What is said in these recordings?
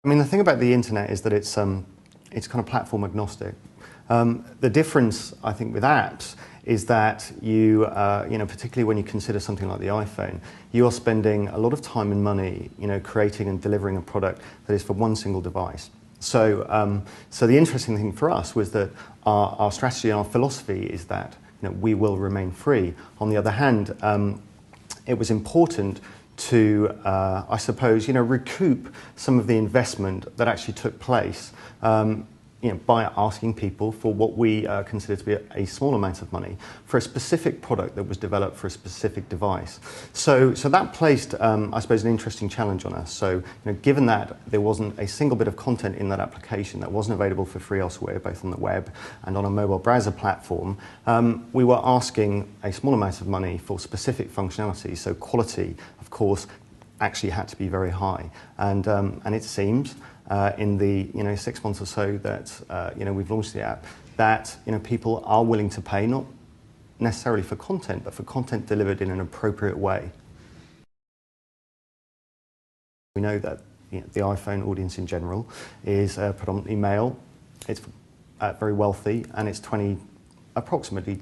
I mean, the thing about the internet is that it's kind of platform agnostic. The difference, I think, with apps is that you know, particularly when you consider something like the iPhone, you are spending a lot of time and money, you know, creating and delivering a product that is for one single device. So, so the interesting thing for us was that our strategy and our philosophy is that, you know, we will remain free. On the other hand, it was important to, I suppose, you know, recoup some of the investment that actually took place, you know, by asking people for what we consider to be a small amount of money for a specific product that was developed for a specific device. So that placed, I suppose, an interesting challenge on us. So, you know, given that there wasn't a single bit of content in that application that wasn't available for free elsewhere, both on the web and on a mobile browser platform, we were asking a small amount of money for specific functionality. So quality, of course, actually had to be very high. And it seems, in the 6 months or so that you know, we've launched the app, that, you know, people are willing to pay, not necessarily for content, but for content delivered in an appropriate way. We know that, you know, the iPhone audience in general is predominantly male. It's very wealthy, and it's approximately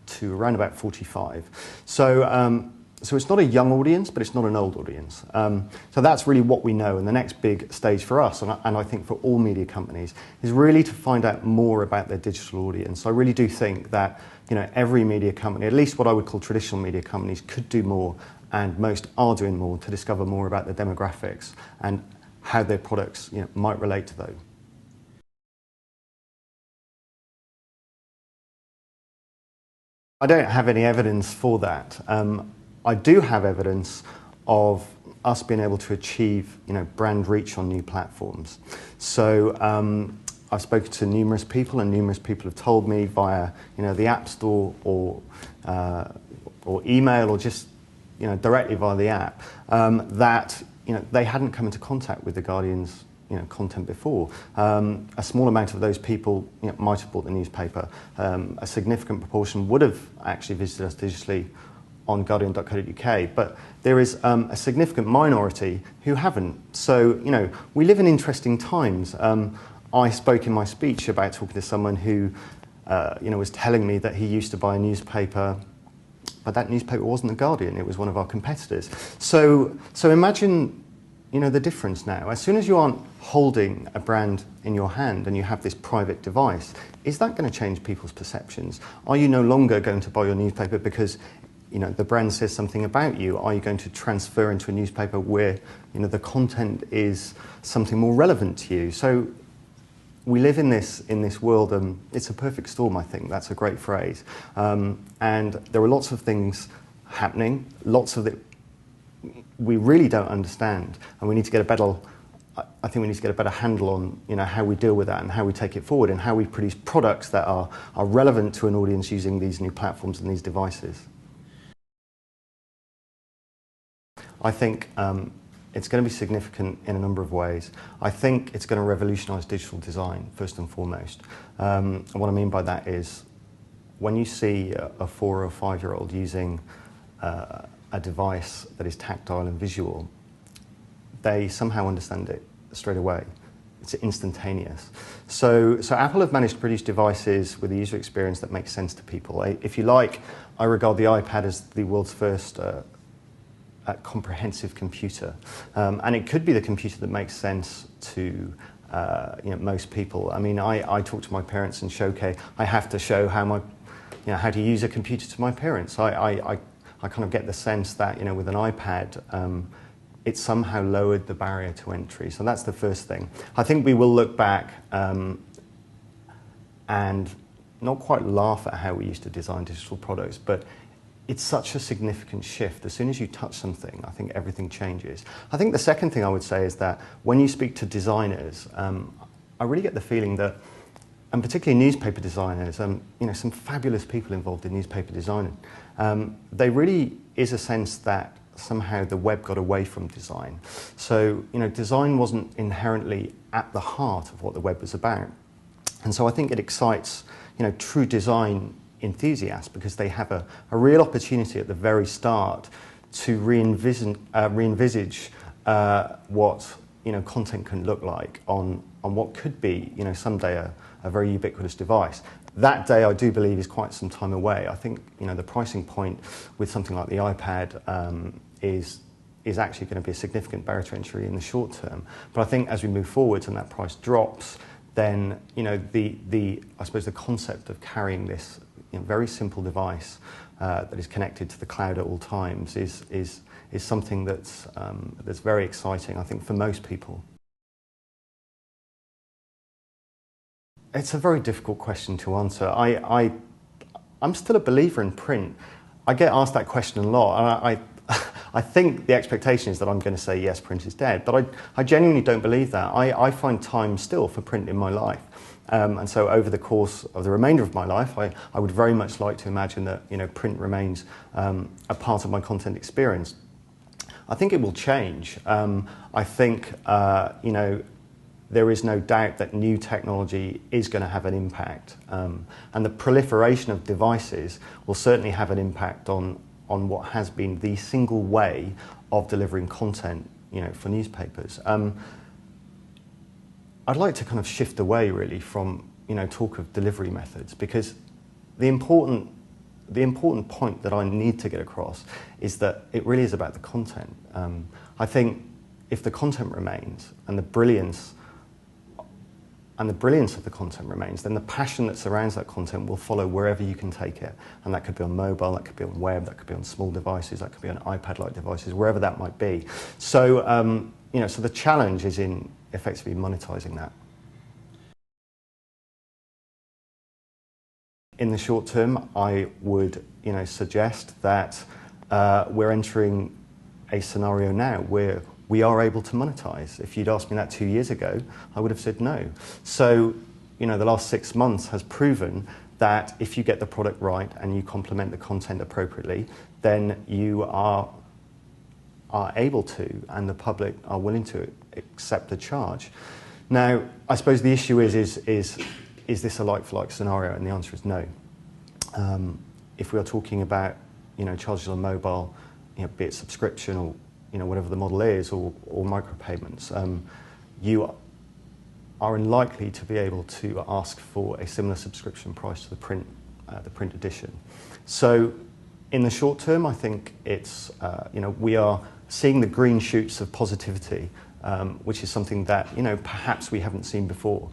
to around about 45. So it's not a young audience, but it's not an old audience. So that's really what we know. And the next big stage for us, and I think for all media companies, is really to find out more about their digital audience. I really do think that, you know, every media company, at least what I would call traditional media companies, could do more, and most are doing more to discover more about their demographics and how their products, you know, might relate to those. I don't have any evidence for that. I do have evidence of us being able to achieve, you know, brand reach on new platforms. So I've spoken to numerous people, and numerous people have told me via, you know, the App Store or email, or just, you know, directly via the app, that, you know, they hadn't come into contact with the Guardian's, you know, content before. A small amount of those people, you know, might have bought the newspaper. A significant proportion would have actually visited us digitally on Guardian.co.uk, but there is a significant minority who haven't. So, you know, we live in interesting times. I spoke in my speech about talking to someone who, you know, was telling me that he used to buy a newspaper, but that newspaper wasn't the Guardian, it was one of our competitors. So imagine, you know, the difference now. As soon as you aren't holding a brand in your hand and you have this private device, is that going to change people's perceptions? Are you no longer going to buy your newspaper because, you know, the brand says something about you? Are you going to transfer into a newspaper where, you know, the content is something more relevant to you? So we live in this world, and it's a perfect storm, I think. That's a great phrase. And there are lots of things happening, lots of it we really don't understand, and we need to get a better, I think we need to get a better handle on, you know, how we deal with that and how we take it forward and how we produce products that are relevant to an audience using these new platforms and these devices. I think it's going to be significant in a number of ways. I think it's going to revolutionise digital design, first and foremost. And what I mean by that is, when you see a 4 or 5-year-old using a device that is tactile and visual, they somehow understand it straight away. It's instantaneous. So Apple have managed to produce devices with a user experience that makes sense to people. If you like, I regard the iPad as the world's first comprehensive computer. And it could be the computer that makes sense to you know, most people. I mean, I talk to my parents and I have to show how how to use a computer to my parents. I kind of get the sense that, you know, with an iPad, it somehow lowered the barrier to entry. So that's the first thing. I think we will look back and not quite laugh at how we used to design digital products, but it's such a significant shift. As soon as you touch something, I think everything changes. I think the second thing I would say is that when you speak to designers, I really get the feeling that, and particularly newspaper designers, you know, some fabulous people involved in newspaper design, there really is a sense that somehow the web got away from design. So, you know, design wasn't inherently at the heart of what the web was about. And so I think it excites, you know, true design enthusiasts, because they have a real opportunity at the very start to re-envisage what, content can look like on what could be, someday a very ubiquitous device. That day, I do believe, is quite some time away. I think, the pricing point with something like the iPad is actually going to be a significant barrier to entry in the short term. But I think as we move forwards and that price drops, then, I suppose the concept of carrying this very simple device that is connected to the cloud at all times is something that's very exciting, I think, for most people. It's a very difficult question to answer. I'm still a believer in print. I get asked that question a lot, and I think the expectation is that I'm going to say, yes, print is dead, but I genuinely don't believe that. I find time still for print in my life. And so over the course of the remainder of my life, I would very much like to imagine that print remains a part of my content experience. I think it will change. I think there is no doubt that new technology is going to have an impact, and the proliferation of devices will certainly have an impact on what has been the single way of delivering content, for newspapers. I'd like to kind of shift away really from talk of delivery methods, because the important point that I need to get across is that it really is about the content. I think if the content remains and the brilliance of the content remains, then the passion that surrounds that content will follow wherever you can take it. And that could be on mobile, that could be on web, that could be on small devices, that could be on iPad-like devices, wherever that might be. So, so the challenge is in effectively monetizing that. In the short term, I would, suggest that we're entering a scenario now where we are able to monetize. If you'd asked me that 2 years ago, I would have said no. So, the last 6 months has proven that if you get the product right and you complement the content appropriately, then you are able to, and the public are willing to accept the charge. Now, I suppose the issue is this a like-for-like scenario? And the answer is no. If we are talking about, charges on mobile, be it subscription or whatever the model is, or micropayments, you are unlikely to be able to ask for a similar subscription price to the print edition. So, in the short term, I think it's we are seeing the green shoots of positivity, which is something that perhaps we haven't seen before.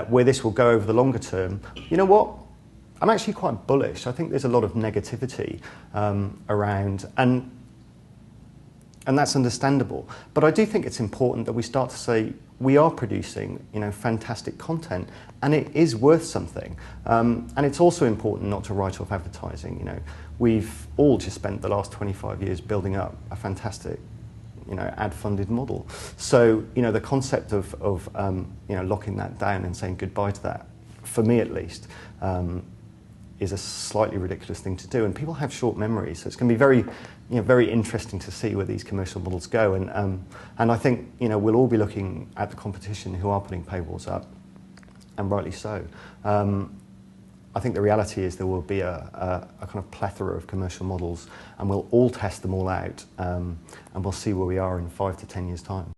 Where this will go over the longer term, I'm actually quite bullish. I think there's a lot of negativity around, and that's understandable. But I do think it's important that we start to say we are producing, fantastic content, and it is worth something. And it's also important not to write off advertising. We've all just spent the last 25 years building up a fantastic, ad-funded model. So, the concept of locking that down and saying goodbye to that, for me at least, is a slightly ridiculous thing to do. And people have short memories, so it's going to be very, very interesting to see where these commercial models go. And I think, we'll all be looking at the competition who are putting paywalls up, and rightly so. I think the reality is there will be a kind of plethora of commercial models, and we'll all test them all out, and we'll see where we are in 5 to 10 years' time.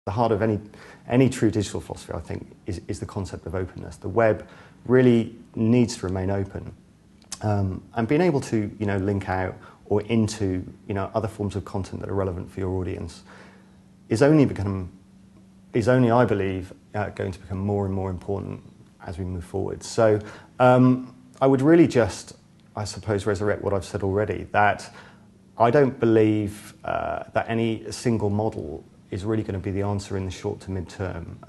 The heart of any true digital philosophy, I think, is the concept of openness. The web really needs to remain open, and being able to link out or into other forms of content that are relevant for your audience is only I believe going to become more and more important as we move forward. So I would really just, I suppose, resurrect what I've said already, that I don't believe that any single model is really going to be the answer in the short to mid-term.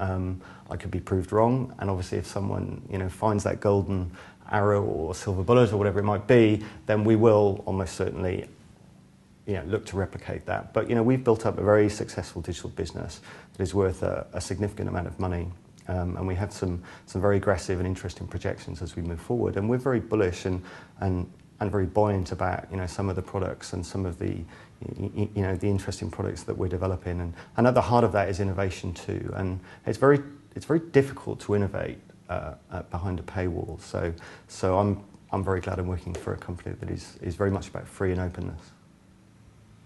I could be proved wrong, and obviously if someone finds that golden arrow or silver bullet or whatever it might be, then we will almost certainly look to replicate that. But we've built up a very successful digital business that is worth a significant amount of money, and we have some very aggressive and interesting projections as we move forward. And we're very bullish and very buoyant about some of the products and some of the the interesting products that we're developing. And at the heart of that is innovation too. And it's very difficult to innovate behind a paywall. So I'm very glad I'm working for a company that is very much about free and openness.